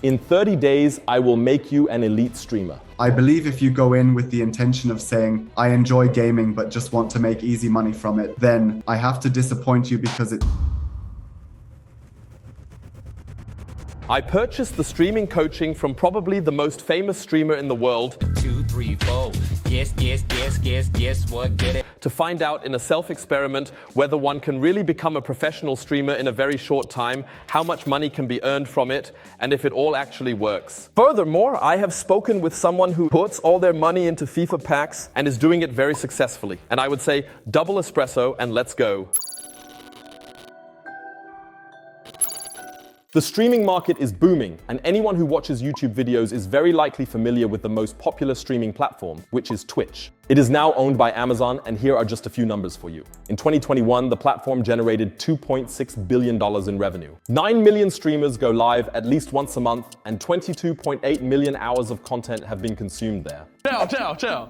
"In 30 days, I will make you an elite streamer." I believe if you go in with the intention of saying, I enjoy gaming but just want to make easy money from it, then I have to disappoint you because it... I purchased the streaming coaching from probably the most famous streamer in the world. 2, 3, 4. Guess what? Get it? To find out in a self-experiment whether one can really become a professional streamer in a very short time, how much money can be earned from it, and if it all actually works. Furthermore, I have spoken with someone who puts all their money into FIFA packs and is doing it very successfully. And I would say double espresso and let's go. The streaming market is booming, and anyone who watches YouTube videos is very likely familiar with the most popular streaming platform, which is Twitch. It is now owned by Amazon, and here are just a few numbers for you. In 2021, the platform generated $2.6 billion in revenue. 9 million streamers go live at least once a month, and 22.8 million hours of content have been consumed there. Ciao.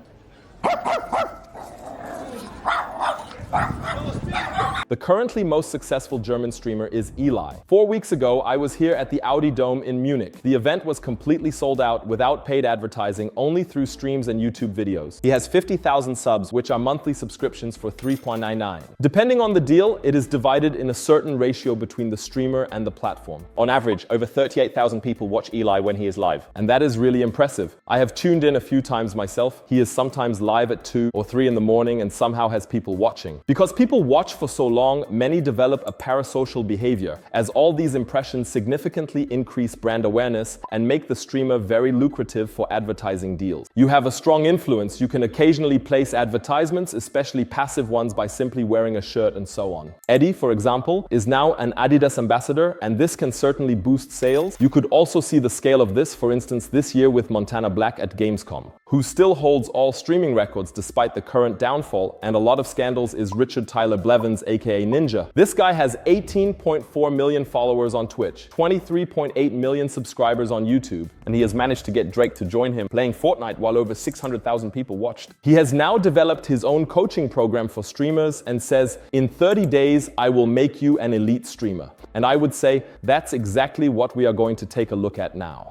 The currently most successful German streamer is Eli. 4 weeks ago, I was here at the Audi Dome in Munich. The event was completely sold out without paid advertising, only through streams and YouTube videos. He has 50,000 subs, which are monthly subscriptions for $3.99. Depending on the deal, it is divided in a certain ratio between the streamer and the platform. On average, over 38,000 people watch Eli when he is live. And that is really impressive. I have tuned in a few times myself. He is sometimes live at 2 or 3 in the morning and somehow has people watching. Because people watch for so long, many develop a parasocial behavior, as all these impressions significantly increase brand awareness and make the streamer very lucrative for advertising deals. You have a strong influence. You can occasionally place advertisements, especially passive ones, by simply wearing a shirt and so on. Eddie, for example, is now an Adidas ambassador, and this can certainly boost sales. You could also see the scale of this, for instance, this year with Montana Black at Gamescom, who still holds all streaming records despite the current downfall, and a lot of scandals, is Richard Tyler Blevins, aka Ninja. This guy has 18.4 million followers on Twitch, 23.8 million subscribers on YouTube, and he has managed to get Drake to join him playing Fortnite while over 600,000 people watched. He has now developed his own coaching program for streamers and says, "In 30 days, I will make you an elite streamer." And I would say that's exactly what we are going to take a look at now.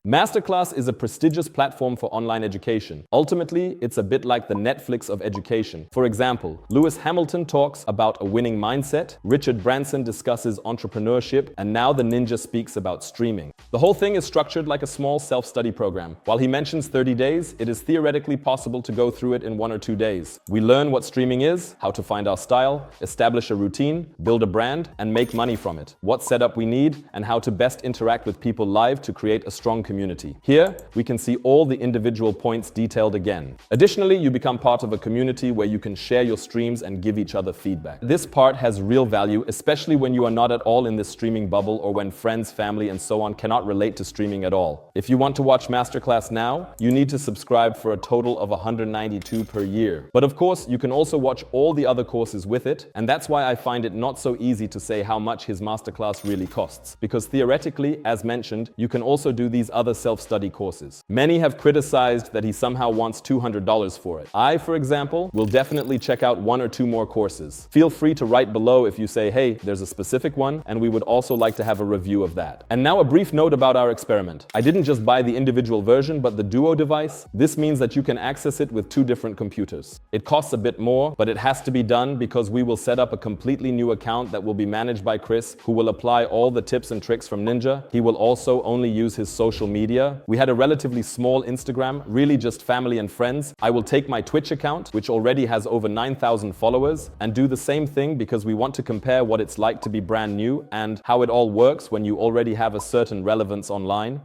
Masterclass is a prestigious platform for online education. Ultimately, it's a bit like the Netflix of education. For example, Lewis Hamilton talks about a winning mindset, Richard Branson discusses entrepreneurship, and now the Ninja speaks about streaming. The whole thing is structured like a small self-study program. While he mentions 30 days, it is theoretically possible to go through it in 1 or 2 days. We learn what streaming is, how to find our style, establish a routine, build a brand, and make money from it, what setup we need, and how to best interact with people live to create a strong community. Here, we can see all the individual points detailed again. Additionally, you become part of a community where you can share your streams and give each other feedback. This part has real value, especially when you are not at all in this streaming bubble or when friends, family, and so on cannot relate to streaming at all. If you want to watch Masterclass now, you need to subscribe for a total of $192 per year. But of course, you can also watch all the other courses with it, and that's why I find it not so easy to say how much his Masterclass really costs. Because theoretically, as mentioned, you can also do these other self-study courses. Many have criticized that he somehow wants $200 for it. I, for example, will definitely check out 1 or 2 more courses. Feel free to write below if you say, hey, there's a specific one, and we would also like to have a review of that. And now a brief note about our experiment. I didn't just buy the individual version, but the Duo device. This means that you can access it with 2 different computers. It costs a bit more, but it has to be done because we will set up a completely new account that will be managed by Chris, who will apply all the tips and tricks from Ninja. He will also only use his social media. We had a relatively small Instagram, really just family and friends. I will take my Twitch account, which already has over 9,000 followers, and do the same thing because we want to compare what it's like to be brand new and how it all works when you already have a certain relevance online.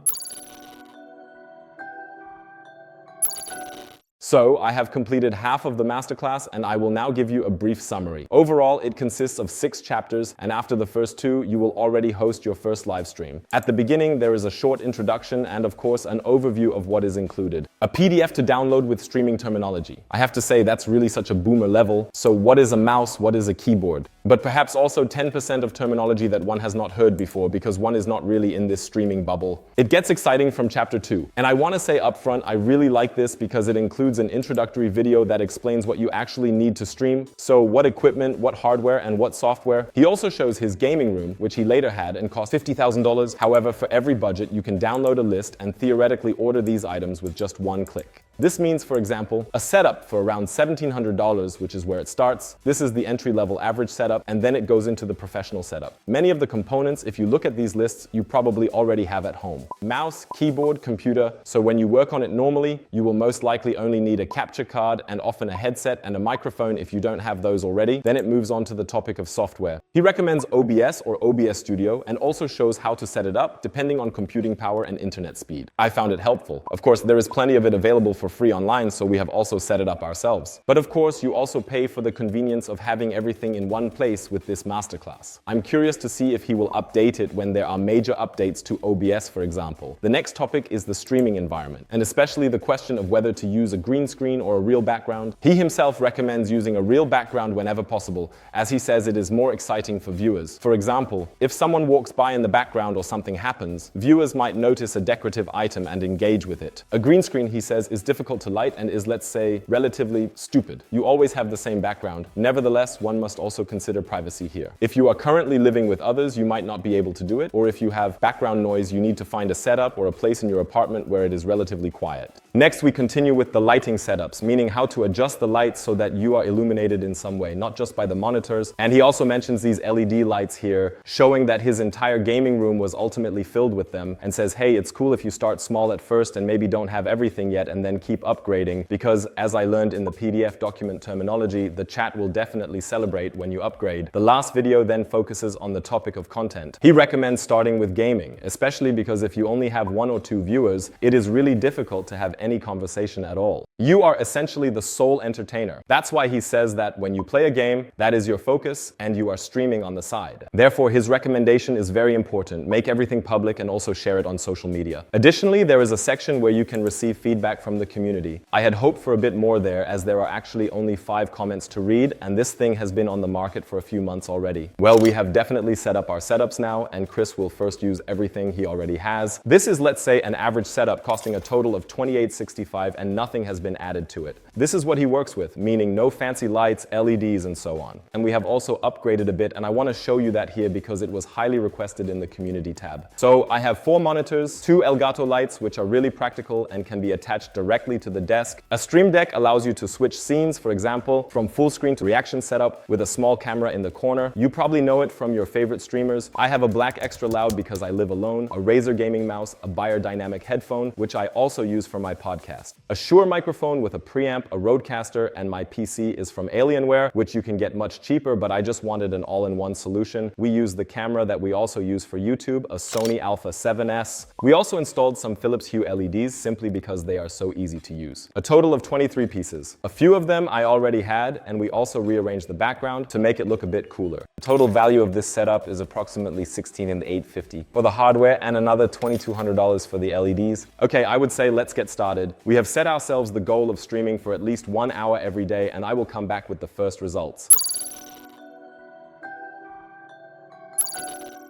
So I have completed half of the masterclass, and I will now give you a brief summary. Overall, it consists of 6 chapters, and after the first 2, you will already host your first live stream. At the beginning, there is a short introduction and of course an overview of what is included. A PDF to download with streaming terminology. I have to say that's really such a boomer level. So what is a mouse? What is a keyboard? But perhaps also 10% of terminology that one has not heard before because one is not really in this streaming bubble. It gets exciting from chapter 2. And I want to say up front, I really like this because it includes an introductory video that explains what you actually need to stream. So what equipment, what hardware, and what software. He also shows his gaming room, which he later had and cost $50,000. However, for every budget, you can download a list and theoretically order these items with just one click. This means, for example, a setup for around $1,700, which is where it starts. This is the entry-level average setup, and then it goes into the professional setup. Many of the components, if you look at these lists, you probably already have at home. Mouse, keyboard, computer, so when you work on it normally, you will most likely only need a capture card and often a headset and a microphone if you don't have those already. Then it moves on to the topic of software. He recommends OBS or OBS Studio and also shows how to set it up depending on computing power and internet speed. I found it helpful. Of course, there is plenty of it available for free online, so we have also set it up ourselves. But of course, you also pay for the convenience of having everything in one place with this masterclass. I'm curious to see if he will update it when there are major updates to OBS, for example. The next topic is the streaming environment, and especially the question of whether to use a green screen or a real background. He himself recommends using a real background whenever possible, as he says it is more exciting for viewers. For example, if someone walks by in the background or something happens, viewers might notice a decorative item and engage with it. A green screen, he says, is difficult to light and is, let's say, relatively stupid. You always have the same background. Nevertheless, one must also consider privacy here. If you are currently living with others, you might not be able to do it, or if you have background noise, you need to find a setup or a place in your apartment where it is relatively quiet. Next, we continue with the lighting setups, meaning how to adjust the lights so that you are illuminated in some way, not just by the monitors. And he also mentions these LED lights here, showing that his entire gaming room was ultimately filled with them, and says, hey, it's cool if you start small at first and maybe don't have everything yet and then keep upgrading, because as I learned in the PDF document terminology, the chat will definitely celebrate when you upgrade. The last video then focuses on the topic of content. He recommends starting with gaming, especially because if you only have 1 or 2 viewers, it is really difficult to have any conversation at all. You are essentially the sole entertainer. That's why he says that when you play a game, that is your focus and you are streaming on the side. Therefore, his recommendation is very important. Make everything public and also share it on social media. Additionally, there is a section where you can receive feedback from the community. I had hoped for a bit more there, as there are actually only 5 comments to read, and this thing has been on the market for a few months already. Well, we have definitely set up our setups now, and Chris will first use everything he already has. This is, let's say, an average setup costing a total of $28.65, and nothing has been added to it. This is what he works with, meaning no fancy lights, LEDs, and so on. And we have also upgraded a bit, and I want to show you that here because it was highly requested in the community tab. So I have 4 monitors, 2 Elgato lights, which are really practical and can be attached directly to the desk. A stream deck allows you to switch scenes, for example, from full screen to reaction setup with a small camera in the corner. You probably know it from your favorite streamers. I have a black extra loud because I live alone, a Razer gaming mouse, a biodynamic headphone, which I also use for my podcast, a Shure microphone with a preamp, a Rodecaster, and my PC is from Alienware, which you can get much cheaper, but I just wanted an all-in-one solution. We use the camera that we also use for YouTube, a Sony Alpha 7S. We also installed some Philips Hue LEDs simply because they are so easy to use. A total of 23 pieces. A few of them I already had, and we also rearranged the background to make it look a bit cooler. The total value of this setup is approximately $16,850 for the hardware and another $2,200 for the LEDs. Okay, I would say let's get started. We have set ourselves the goal of streaming for at least 1 hour every day, and I will come back with the first results.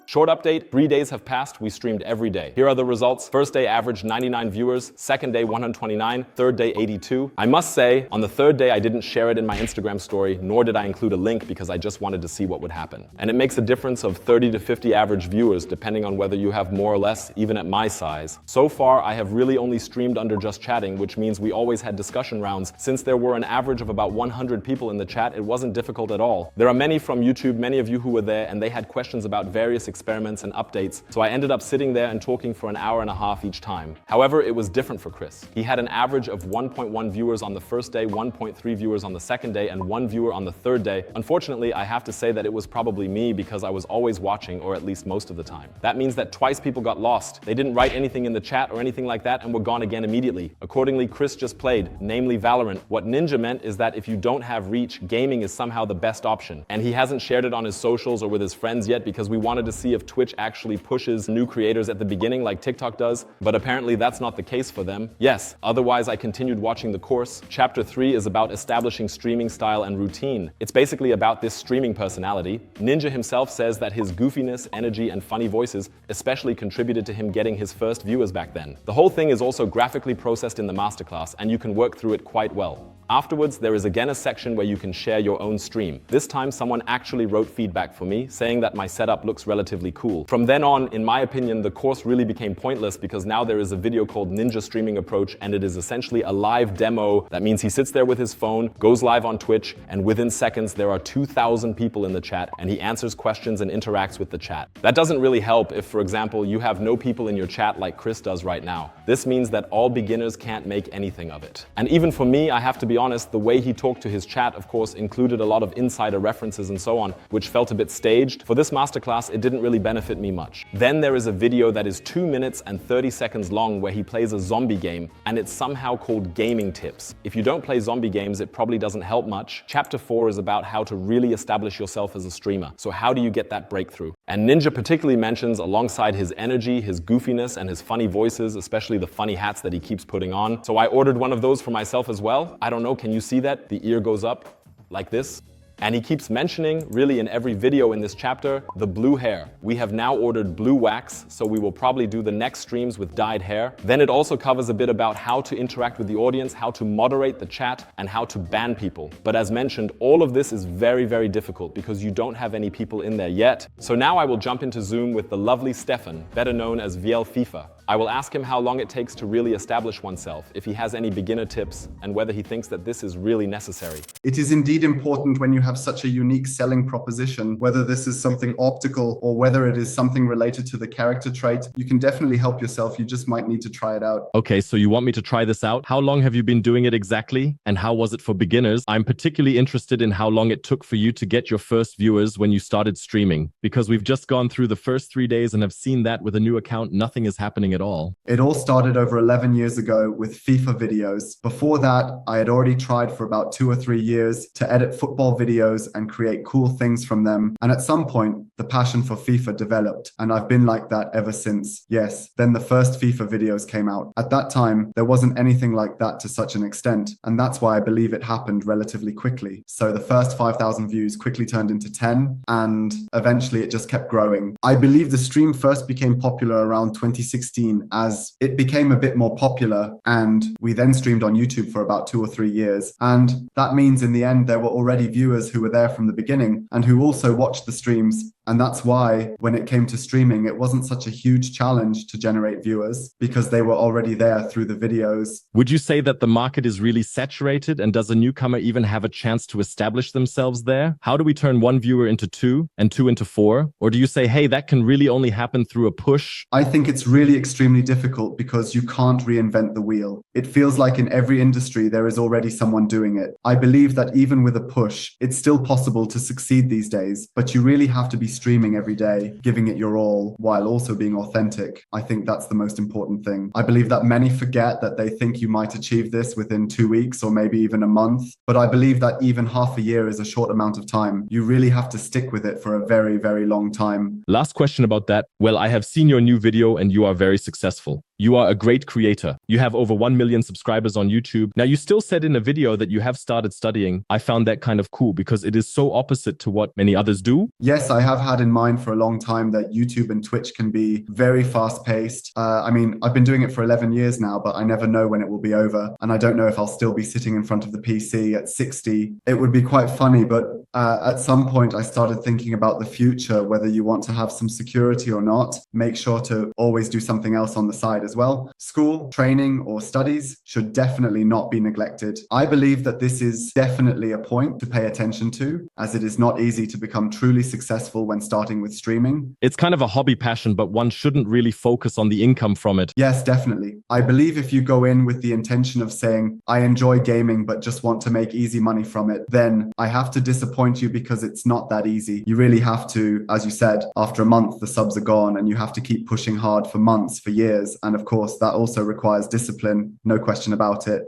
Short update, 3 days have passed, we streamed every day. Here are the results. First day averaged 99 viewers, second day 129, third day 82. I must say, on the third day I didn't share it in my Instagram story, nor did I include a link because I just wanted to see what would happen. And it makes a difference of 30 to 50 average viewers depending on whether you have more or less, even at my size. So far, I have really only streamed under just chatting, which means we always had discussion rounds. Since there were an average of about 100 people in the chat, it wasn't difficult at all. There are many from YouTube, many of you who were there, and they had questions about various experiments and updates, so I ended up sitting there and talking for an hour and a half each time. However, it was different for Chris. He had an average of 1.1 viewers on the first day, 1.3 viewers on the second day, and 1 viewer on the third day. Unfortunately, I have to say that it was probably me because I was always watching, or at least most of the time. That means that twice people got lost. They didn't write anything in the chat or anything like that and were gone again immediately. Accordingly, Chris just played, namely Valorant. What Ninja meant is that if you don't have reach, gaming is somehow the best option. And he hasn't shared it on his socials or with his friends yet because we wanted to see see if Twitch actually pushes new creators at the beginning like TikTok does, but apparently that's not the case for them. Yes, otherwise I continued watching the course. Chapter 3 is about establishing streaming style and routine. It's basically about this streaming personality. Ninja himself says that his goofiness, energy, and funny voices especially contributed to him getting his first viewers back then. The whole thing is also graphically processed in the masterclass, and you can work through it quite well. Afterwards, there is again a section where you can share your own stream. This time, someone actually wrote feedback for me, saying that my setup looks relatively cool. From then on, in my opinion, the course really became pointless because now there is a video called Ninja Streaming Approach, and it is essentially a live demo. That means he sits there with his phone, goes live on Twitch, and within seconds, there are 2,000 people in the chat, and he answers questions and interacts with the chat. That doesn't really help if, for example, you have no people in your chat like Chris does right now. This means that all beginners can't make anything of it. And even for me, I have to be honest, the way he talked to his chat, of course, included a lot of insider references and so on, which felt a bit staged. For this masterclass, it didn't really benefit me much. Then there is a video that is 2 minutes and 30 seconds long where he plays a zombie game, and it's somehow called Gaming Tips. If you don't play zombie games, it probably doesn't help much. Chapter 4 is about how to really establish yourself as a streamer. So how do you get that breakthrough? And Ninja particularly mentions, alongside his energy, his goofiness, and his funny voices, especially the funny hats that he keeps putting on. So I ordered one of those for myself as well. I don't know, can you see that? The ear goes up like this. And he keeps mentioning, really in every video in this chapter, the blue hair. We have now ordered blue wax, so we will probably do the next streams with dyed hair. Then it also covers a bit about how to interact with the audience, how to moderate the chat, and how to ban people. But as mentioned, all of this is very, very difficult because you don't have any people in there yet. So now I will jump into Zoom with the lovely Stefan, better known as VL FIFA. I will ask him how long it takes to really establish oneself, if he has any beginner tips, and whether he thinks that this is really necessary. It is indeed important when you have such a unique selling proposition, whether this is something optical or whether it is something related to the character trait. You can definitely help yourself. You just might need to try it out. Okay, so you want me to try this out? How long have you been doing it exactly? And how was it for beginners? I'm particularly interested in how long it took for you to get your first viewers when you started streaming, because we've just gone through the first 3 days and have seen that with a new account, nothing is happening at all. It all started over 11 years ago with FIFA videos. Before that, I had already tried for about 2 or 3 years to edit football videos and create cool things from them. And at some point, the passion for FIFA developed, and I've been like that ever since. Yes, then the first FIFA videos came out. At that time, there wasn't anything like that to such an extent, and that's why I believe it happened relatively quickly. So the first 5,000 views quickly turned into 10, and eventually it just kept growing. I believe the stream first became popular around 2016 as it became a bit more popular, and we then streamed on YouTube for about 2 or 3 years. And that means in the end, there were already viewers who were there from the beginning and who also watched the streams. And that's why when it came to streaming, it wasn't such a huge challenge to generate viewers because they were already there through the videos. Would you say that the market is really saturated, and does a newcomer even have a chance to establish themselves there? How do we turn one viewer into 2 and 2 into 4? Or do you say, hey, that can really only happen through a push? I think it's really extremely difficult because you can't reinvent the wheel. It feels like in every industry, there is already someone doing it. I believe that even with a push, it's still possible to succeed these days, but you really have to be streaming every day, giving it your all while also being authentic. I think that's the most important thing. I believe that many forget that they think you might achieve this within 2 weeks or maybe even a month. But I believe that even half a year is a short amount of time. You really have to stick with it for a very, very long time. Last question about that. Well, I have seen your new video and you are very successful. You are a great creator. You have over 1 million subscribers on YouTube. Now, you still said in a video that you have started studying. I found that kind of cool because it is so opposite to what many others do. Yes, I have had in mind for a long time that YouTube and Twitch can be very fast-paced. I've been doing it for 11 years now, but I never know when it will be over. And I don't know if I'll still be sitting in front of the PC at 60. It would be quite funny, but at some point I started thinking about the future, whether you want to have some security or not. Make sure to always do something else on the side as well. School, training, or studies should definitely not be neglected. I believe that this is definitely a point to pay attention to, as it is not easy to become truly successful when starting with streaming. It's kind of a hobby passion, but one shouldn't really focus on the income from it. Yes, definitely. I believe if you go in with the intention of saying, I enjoy gaming, but just want to make easy money from it, then I have to disappoint you because it's not that easy. You really have to, as you said, after a month, the subs are gone and you have to keep pushing hard for months, for years. And of course, that also requires discipline, no question about it.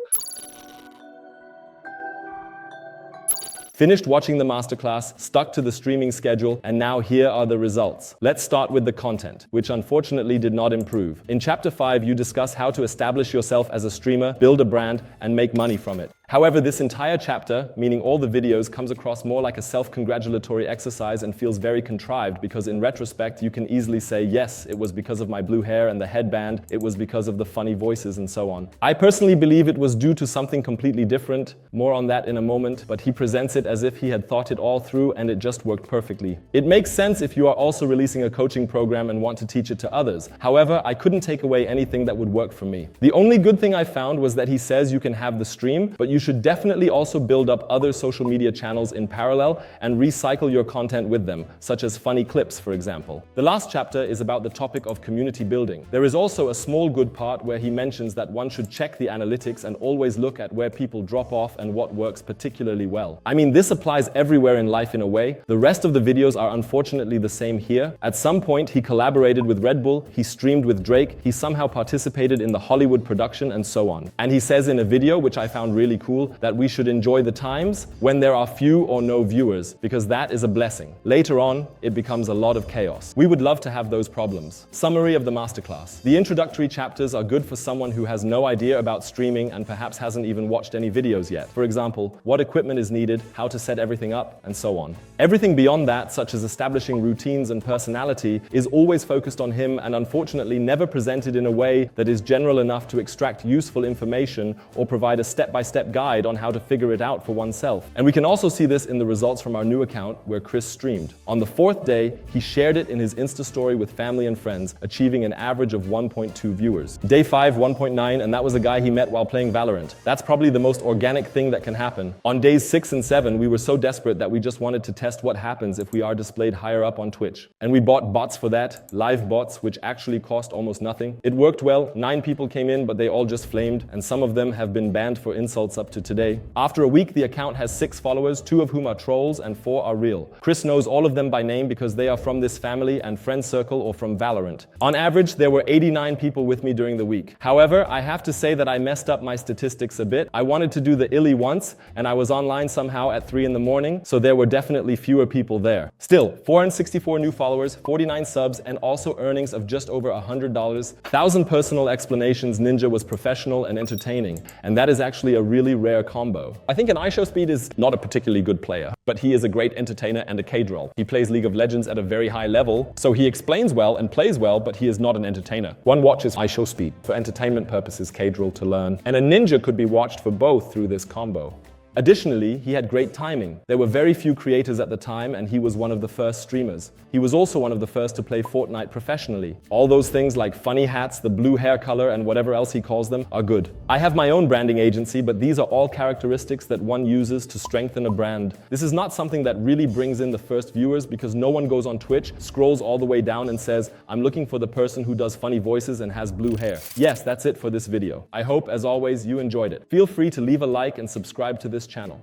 Finished watching the masterclass, stuck to the streaming schedule, and now here are the results. Let's start with the content, which unfortunately did not improve. In Chapter 5, you discuss how to establish yourself as a streamer, build a brand, and make money from it. However, this entire chapter, meaning all the videos, comes across more like a self-congratulatory exercise and feels very contrived because in retrospect, you can easily say, yes, it was because of my blue hair and the headband, it was because of the funny voices and so on. I personally believe it was due to something completely different, more on that in a moment, but he presents it as if he had thought it all through and it just worked perfectly. It makes sense if you are also releasing a coaching program and want to teach it to others. However, I couldn't take away anything that would work for me. The only good thing I found was that he says you can have the stream, but you should definitely also build up other social media channels in parallel and recycle your content with them, such as funny clips, for example. The last chapter is about the topic of community building. There is also a small good part where he mentions that one should check the analytics and always look at where people drop off and what works particularly well. I mean, this applies everywhere in life in a way. The rest of the videos are unfortunately the same here. At some point, he collaborated with Red Bull, he streamed with Drake, he somehow participated in the Hollywood production, and so on. And he says in a video, which I found really cool, that we should enjoy the times when there are few or no viewers, because that is a blessing. Later on, it becomes a lot of chaos. We would love to have those problems. Summary of the masterclass. The introductory chapters are good for someone who has no idea about streaming and perhaps hasn't even watched any videos yet. For example, what equipment is needed, how to set everything up, and so on. Everything beyond that, such as establishing routines and personality, is always focused on him and unfortunately never presented in a way that is general enough to extract useful information or provide a step-by-step guide on how to figure it out for oneself. And we can also see this in the results from our new account where Chris streamed. On the 4th day, he shared it in his Insta story with family and friends, achieving an average of 1.2 viewers. Day 5, 1.9, and that was a guy he met while playing Valorant. That's probably the most organic thing that can happen. On days 6 and 7, we were so desperate that we just wanted to test what happens if we are displayed higher up on Twitch. And we bought bots for that, live bots, which actually cost almost nothing. It worked well. 9 people came in, but they all just flamed, and some of them have been banned for insults up to today. After a week, the account has 6 followers, 2 of whom are trolls and 4 are real. Chris knows all of them by name because they are from this family and friend circle or from Valorant. On average, there were 89 people with me during the week. However, I have to say that I messed up my statistics a bit. I wanted to do the illy once, and I was online somehow at 3 in the morning, so there were definitely fewer people there. Still, 464 new followers, 49 subs, and also earnings of just over $100. 1,000 personal explanations. Ninja was professional and entertaining, and that is actually a really rare combo. I think an IShowSpeed is not a particularly good player, but he is a great entertainer and a K-Droll. He plays League of Legends at a very high level, so he explains well and plays well, but he is not an entertainer. One watches IShowSpeed for entertainment purposes, K-Droll to learn, and a Ninja could be watched for both through this combo. Additionally, he had great timing. There were very few creators at the time, and he was one of the first streamers. He was also one of the first to play Fortnite professionally. All those things like funny hats, the blue hair color, and whatever else he calls them are good. I have my own branding agency, but these are all characteristics that one uses to strengthen a brand. This is not something that really brings in the first viewers because no one goes on Twitch, scrolls all the way down and says, I'm looking for the person who does funny voices and has blue hair. Yes, that's it for this video. I hope, as always, you enjoyed it. Feel free to leave a like and subscribe to this channel.